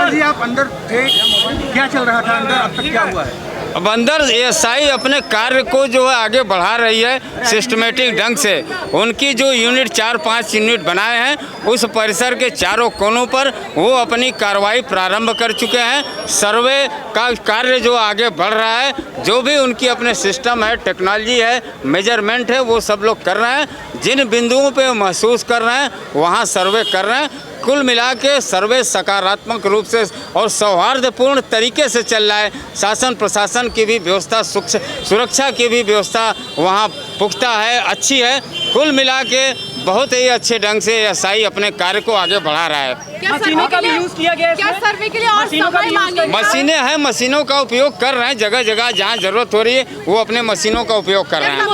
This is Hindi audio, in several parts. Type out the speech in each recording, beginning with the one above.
जी आप अंदर थे, क्या चल रहा था अंदर, अब तक क्या हुआ है? अब अंदर एएसआई अपने कार्य को जो है आगे बढ़ा रही है सिस्टमेटिक ढंग से। उनकी जो यूनिट 4-5 यूनिट बनाए हैं उस परिसर के चारों कोनों पर वो अपनी कार्रवाई प्रारंभ कर चुके हैं। सर्वे का कार्य जो आगे बढ़ रहा है, जो भी उनकी अपने सिस्टम है, टेक्नोलॉजी है, मेजरमेंट है, वो सब लोग कर रहे हैं। जिन बिंदुओं पे महसूस कर रहे हैं वहाँ सर्वे कर रहे हैं। कुल मिला के सर्वे सकारात्मक रूप से और सौहार्दपूर्ण तरीके से चल रहा है। शासन प्रशासन की भी व्यवस्था, सुरक्षा की भी व्यवस्था वहाँ पुख्ता है, अच्छी है। कुल मिला के बहुत ही अच्छे ढंग से एएसआई अपने कार्य को आगे बढ़ा रहा है। मशीनों का भी यूज किया गया है? क्या सर्वे के लिए और समय मांगे? मशीनें हैं, मशीनों का उपयोग कर रहे हैं। जगह जगह जहाँ जरूरत हो रही है वो अपने मशीनों का उपयोग कर रहे हैं।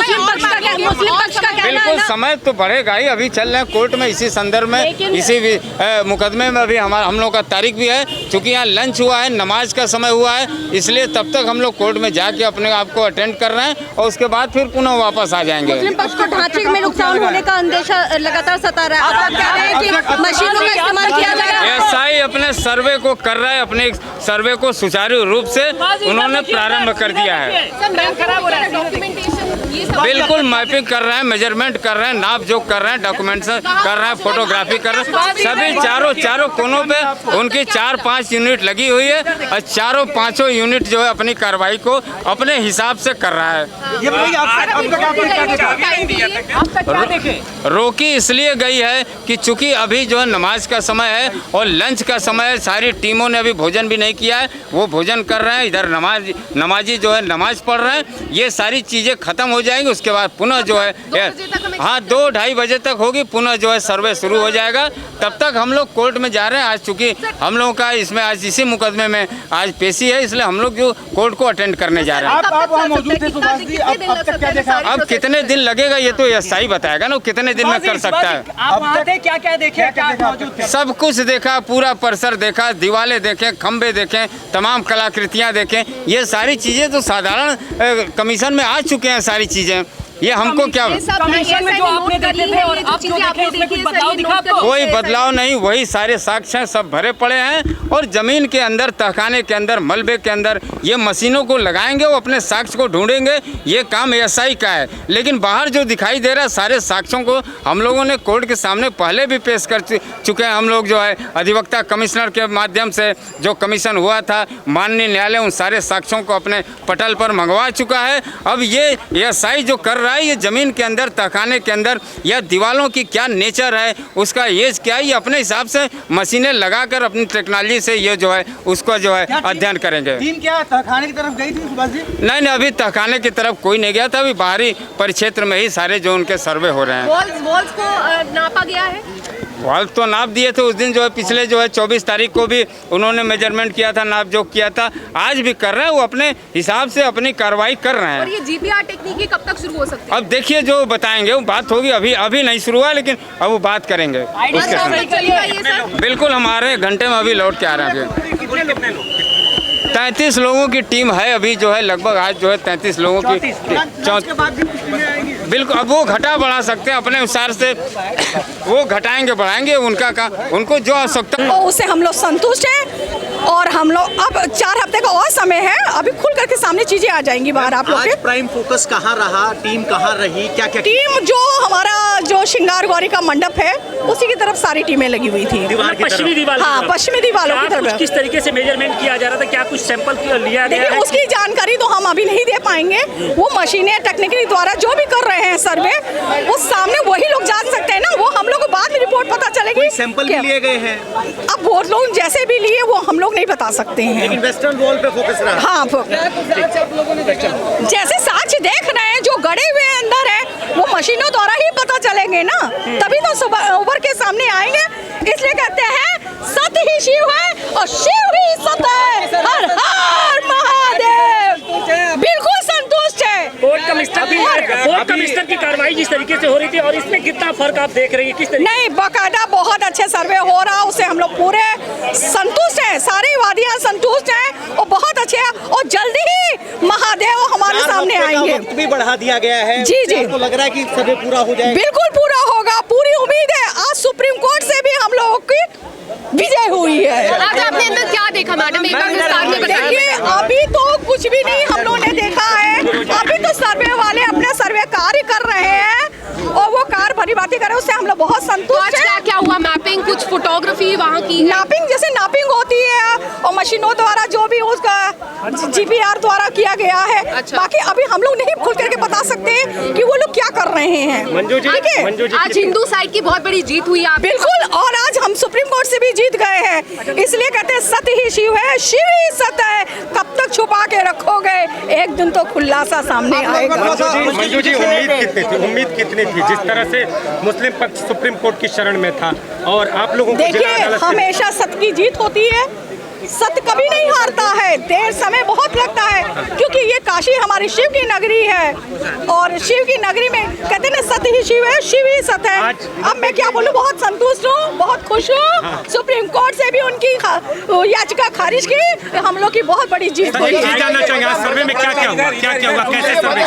बिल्कुल समय तो बढ़ेगा ही। अभी चल रहे हैं कोर्ट में इसी संदर्भ में, इसी मुकदमे में अभी हम लोग का तारीख भी है। चूँकि यहाँ लंच हुआ है, नमाज का समय हुआ है, इसलिए तब तक हम लोग कोर्ट में जाके अपने आप को अटेंड कर रहे हैं और उसके बाद फिर पुनः वापस आ जाएंगे। मुस्लिम पक्ष को ढांचे में नुकसान होने का अंदेशा लगातार सता रहा है। आप कह रहे हैं कि मशीनों का इस्तेमाल किया जा रहा है? एएसआई अपने सर्वे को कर रहा है, अपने सर्वे को सुचारू रूप से उन्होंने प्रारंभ कर दिया है। बिल्कुल मैपिंग कर रहे हैं, मेजरमेंट कर रहे हैं, नाप जोख कर रहे हैं, डॉक्यूमेंटेशन कर रहे हैं, फोटोग्राफी कर रहे हैं। सभी चारों कोनों पे उनकी 4-5 यूनिट लगी हुई है और चारों पांचों यूनिट जो है अपनी कार्रवाई को अपने हिसाब से कर रहा है। रोकी इसलिए गई है कि चूंकि अभी जो है नमाज का समय है और लंच का समय है, सारी टीमों ने अभी भोजन भी नहीं किया है, वो भोजन कर रहे हैं। इधर नमाजी जो है नमाज पढ़ रहे हैं। ये सारी चीज़ें खत्म हो जाएंगी, उसके बाद पुनः जो है 2-2:30 बजे तक होगी, पुनः जो है सर्वे शुरू हो जाएगा। तब तक हम लोग कोर्ट में जा रहे हैं। आज चूँकि हम लोगों का इसमें आज इसी मुकदमे में आज पेशी है, इसलिए हम लोग जो कोर्ट को अटेंड करने जा रहे हैं। आप वहाँ मौजूद थे सुभाष जी, अब तक क्या देखा? अब कितने दिन लगेगा ये तो एएसआई बताएगा ना, कितने दिन में कर सकता है। आप वहाँ थे, क्या क्या देखे, क्या मौजूद थे? सब कुछ देखा, पूरा परिसर देखा, दीवारें देखें, खंबे देखें, तमाम कलाकृतियाँ देखें। ये सारी चीज़ें तो साधारण कमीशन में आ चुके हैं सारी चीज़ें। ये हमको क्या कमीशन में जो आपने देखे थे और आप जो देखे उसमें कुछ बदलाव दिखा आपको? कोई बदलाव नहीं, वही सारे साक्ष्य सब भरे पड़े हैं। और जमीन के अंदर, तहखाने के अंदर, मलबे के अंदर ये मशीनों को लगाएंगे, वो अपने साक्ष्य को ढूंढेंगे। ये काम एएसआई का है। लेकिन बाहर जो दिखाई दे रहा है, सारे साक्ष्यों को हम लोगों ने कोर्ट के सामने पहले भी पेश कर चुके हैं। हम लोग जो है अधिवक्ता कमिश्नर के माध्यम से जो कमीशन हुआ था, माननीय न्यायालय उन सारे साक्ष्यों को अपने पटल पर मंगवा चुका है। अब ये एएसआई जो कर रहा है, ये जमीन के अंदर, तहखाने के अंदर या दीवारों की क्या नेचर है, उसका एज क्या है, ये अपने हिसाब से मशीनें लगाकर अपनी टेक्नोलॉजी से ये जो है उसको जो है अध्ययन करेंगे। टीम क्या तहखाने की तरफ गई थी सुभाष जी? नहीं, अभी तहखाने की तरफ कोई नहीं गया था। अभी बाहरी परिक्षेत्र में ही सारे जो उनके सर्वे हो रहे हैं। वॉल्स को नापा गया है? वॉल तो नाप दिए थे उस दिन, जो है पिछले जो है 24 तारीख को भी उन्होंने मेजरमेंट किया था, नाप जोख किया था। आज भी कर रहे हैं, वो अपने हिसाब से अपनी कार्रवाई कर रहे हैं। और ये जीपीआर टेक्निक कब तक शुरू हो सकती है? अब देखिए जो बताएंगे वो बात होगी। अभी नहीं शुरू हुआ, लेकिन अब वो बात करेंगे उसके साथ। बिल्कुल, हमारे घंटे में अभी लौट के आ रहे हैं। 33 लोगों की टीम है अभी जो है, लगभग आज जो है 33 लोगों की। बिल्कुल, अब वो घटा बढ़ा सकते हैं अपने अनुसार से, वो घटाएंगे बढ़ाएंगे, उनका काम, उनको जो आवश्यकता तो उससे हम लोग संतुष्ट हैं। और हम लोग अब 4 हफ्ते का और समय है, अभी खुल करके सामने चीजें आ जाएंगी बाहर आप लोग के। प्राइम फोकस कहाँ रहा, टीम कहाँ रही, क्या क्या? टीम जो हमारा जो श्रृंगार गौरी का मंडप है उसी की तरफ सारी टीमें लगी हुई थी। पश्चिमी दीवार, हाँ, पश्चिमी दीवारों की तरफ। किस तरीके से मेजरमेंट किया जा रहा था, क्या कुछ सैंपल लिया गया है? उसकी जानकारी तो हम अभी नहीं दे पाएंगे। वो मशीनें टेक्निकली द्वारा जो भी कर रहे हैं सर्वे, वो सामने वही लोग जान सकते हैं ना। वो हम लोग को बाद में रिपोर्ट पता चलेगी। सैंपल भी लिए गए हैं? अब वो लोग जैसे भी लिए वो हम लोग नहीं बता सकते हैं। लेकिन वेस्टर्न वॉल पे फोकस रहा। हाँ, जैसे साक्ष्य देख रहे हैं जो गड़े हुए अंदर है, वो मशीनों द्वारा ही पता चलेंगे ना, तभी तो उभर के सामने आएंगे। इसलिए कहते हैं सत्य ही शिव है और शिव ही सत्य है। हर हर महादेव। बिल्कुल संतुष्ट है। कोर्ट कमिश्नर भी कोर्ट कमिश्नर की कार्रवाई जिस तरीके से हो रही थी और इसमें कितना फर्क आप देख रही है, किस तरीके? नहीं, बाकायदा बहुत अच्छे सर्वे हो रहा, उससे हम लोग पूरे संतुष्ट हैं, सारी वादियाँ संतुष्ट हैं और बहुत अच्छे हैं और जल्दी ही महादेव हमारे सामने आएंगे। वक्त भी बढ़ा दिया गया है। जी जी, आपको लग रहा है कि सर्वे पूरा हो जाएगा? बिल्कुल पूरा होगा, पूरी उम्मीद है। आज सुप्रीम कोर्ट से भी हम लोगों की विजय हुई है। आज आपने अंदर क्या देखा मैडम, एक बार विस्तार में बताइए। देखिए, अभी तो कुछ भी नहीं हम लोगों ने देखा है, अभी तो सर्वे वाले अपने सर्वे कार्य कर रहे हैं और वो कार्य भली भांति कर रहे हैं, उससे हम लोग बहुत तो संतुष्ट आज हैं। क्या क्या हुआ, मैपिंग, कुछ फोटोग्राफी वहाँ की? नापिंग, जैसे नापिंग होती है और मशीनों द्वारा जो भी उसका जीपीआर द्वारा किया गया है। अच्छा। बाकी अभी हम लोग नहीं खुल करके बता सकते कि वो लोग क्या कर रहे हैं। मंजू जी, ठीक है? मंजू जी, आज हिंदू साइड की बहुत बड़ी जीत हुई आप। बिल्कुल, और आज हम सुप्रीम कोर्ट से भी जीत गए हैं, इसलिए कहते हैं सत्य ही शिव है, शिव ही सत्य है। कब तक छुपा के रखोगे, एक दिन तो खुलासा सामने आएगा। मंजू जी, उम्मीद कितनी थी जिस तरह से मुस्लिम पक्ष सुप्रीम कोर्ट की शरण में था और आप लोगों को जिला देखिए, अदालत से- हमेशा सत्य की जीत होती है, सत्य कभी नहीं हारता है। देर समय बहुत लगता है क्योंकि ये काशी हमारी शिव की नगरी है और शिव की नगरी में कहते हैं ना, सत्य ही शिव है, शिव ही सत्य है। अब मैं क्या बोलूं, बहुत संतुष्ट हूँ, बहुत खुश हूँ। सुप्रीम कोर्ट से भी उनकी याचिका खारिज की, हम लोग की बहुत बड़ी जीत हुई। जानना चाहेंगे आज सर्वे में क्या क्या हुआ, कैसे सर्वे?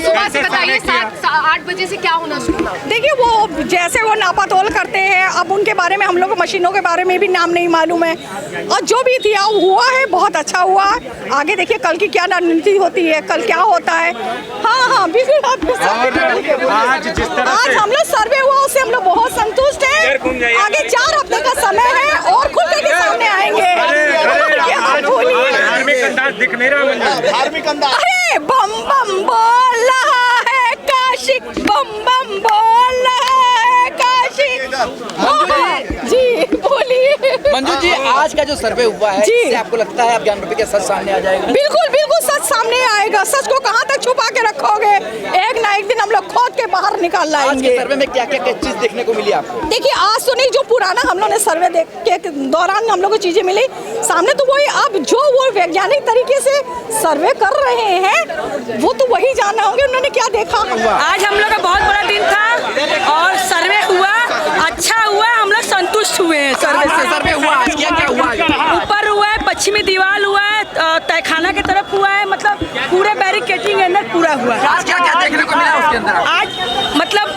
सुबह से बताइए, 7-8 बजे से क्या होना शुरू हुआ? देखिए, वो जैसे वो नापातोल करते हैं, अब उनके बारे में हम लोग को मशीनों के बारे में भी नाम नहीं मालूम है और जो भी थी हुआ है, बहुत अच्छा हुआ। आगे देखिए कल की क्या रणनीति होती है, कल क्या होता है। हाँ, बिल्कुल। आज जिस तरह आज से हम लोग सर्वे हुआ, उससे हम लोग बहुत संतुष्ट हैं। आगे 4 हफ्ते का समय है और खुल के सामने आएंगे। धार्मिक अंदाज दिख नहीं रहा मंजू। धार्मिक अंदाज। अरे बम बम बोल रहा है काशी, बम बम बोल रहा है काशी। जी बोलिए। मंजू जी, आज का जो सर्वे हुआ है, जी। इससे आपको लगता है आप ज्ञान के सच सामने आ जाएगा? बिल्कुल बिल्कुल, सच सामने आएगा। सच को कहाँ तक छुपा के रखोगे, एक ना एक दिन हम लोग खोद के बाहर निकाल आज लाएंगे। के सर्वे में क्या क्या चीज देखने को मिली आपको? देखिए, आज तो नहीं, जो पुराना हम लोग ने सर्वे देख के दौरान हम लोग को चीजें मिली सामने, तो वही अब जो वो वैज्ञानिक तरीके से सर्वे कर रहे हैं वो तो वही जानना होंगे उन्होंने क्या देखा। आज हम लोग का बहुत बड़ा दिन था और सर्वे हुआ, अच्छा हुआ, हम लोग संतुष्ट हुए हैं सर्वे से। सर्वे हुआ, आज क्या क्या हुआ? ऊपर हुआ है, पश्चिमी दीवार हुआ है, तहखाना की तरफ हुआ है, मतलब पूरे बैरिकेटिंग अंदर पूरा हुआ है। आज क्या क्या देखने को मिला उसके अंदर? आज मतलब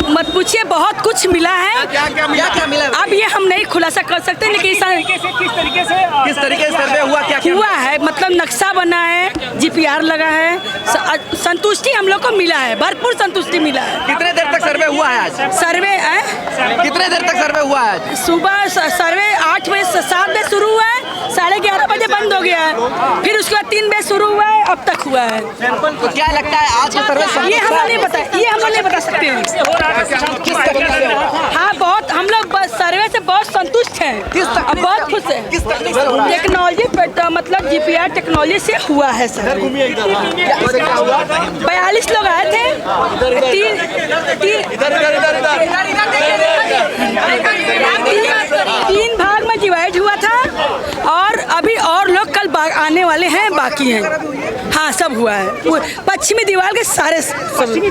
मत पूछिए, बहुत कुछ मिला है। क्या क्या मिला? अब ये हम नहीं खुलासा कर सकते, लेकिन किस तरीके से सर्वे हुआ, क्या हुआ है, मतलब नक्शा बना है, जीपीआर लगा है, संतुष्टि हम लोग को मिला है, भरपूर संतुष्टि मिला है। कितने देर तक सर्वे हुआ है आज? सर्वे है, कितने देर तक सर्वे हुआ है आज? सुबह सर्वे 8 बजे 7 बजे शुरू हुआ है, 11:30 बजे बंद हो गया है, फिर उसके बाद 3 बजे शुरू हुआ है, अब तक हुआ है। तो क्या लगता है आज का सर्वे? ये हम लोग नहीं बता, ये हम लोग नहीं बता सकते हैं। किस तरीके से? हाँ, बहुत हम लोग सर्वे से बहुत संतुष्ट हैं और बहुत खुश हैं। किस तरीके से हो रहा है? टेक्नोलॉजी मतलब जीपीआर टेक्नोलॉजी से हुआ है सर। 42 लोग आए थे, तीन भाग में डिवाइड हुआ था और अभी और लोग कल आने वाले हैं, बाकी हैं। हाँ, सब हुआ है। पश्चिमी दीवार के सारे पश्चिमी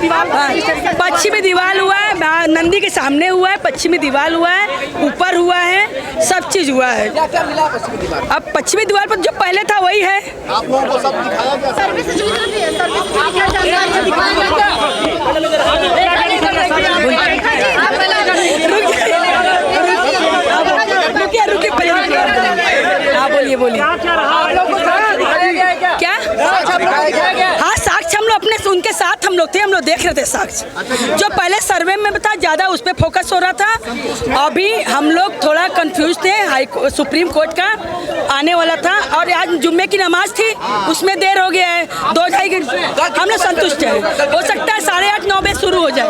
दीवार हुआ है, नंदी के सामने हुआ है, पश्चिमी दीवार हुआ है, ऊपर हुआ है, सब चीज हुआ है। क्या क्या मिला पश्चिमी दीवार? अब पश्चिमी दीवार पर जो पहले था वही है। आप लोगों को सब दिखाया गया? सर्वे से जुड़ी हुई है, सर्वे से क्या जानकारी रुकिए पहले। हाँ, बोलिए। क्या? हाँ, साक्ष्य हम लोग अपने उनके साथ हम लोग थे, हम लोग देख रहे थे साक्ष्य। जो पहले सर्वे में बता ज़्यादा उस पर फोकस हो रहा था, अभी हम लोग थोड़ा कंफ्यूज थे। सुप्रीम कोर्ट का आने वाला था और आज जुम्मे की नमाज थी, उसमें देर हो गया है, 2-2.5 घंटे। हम लोग संतुष्ट हैं, हो सकता है 8:30-9 बजे शुरू हो जाए।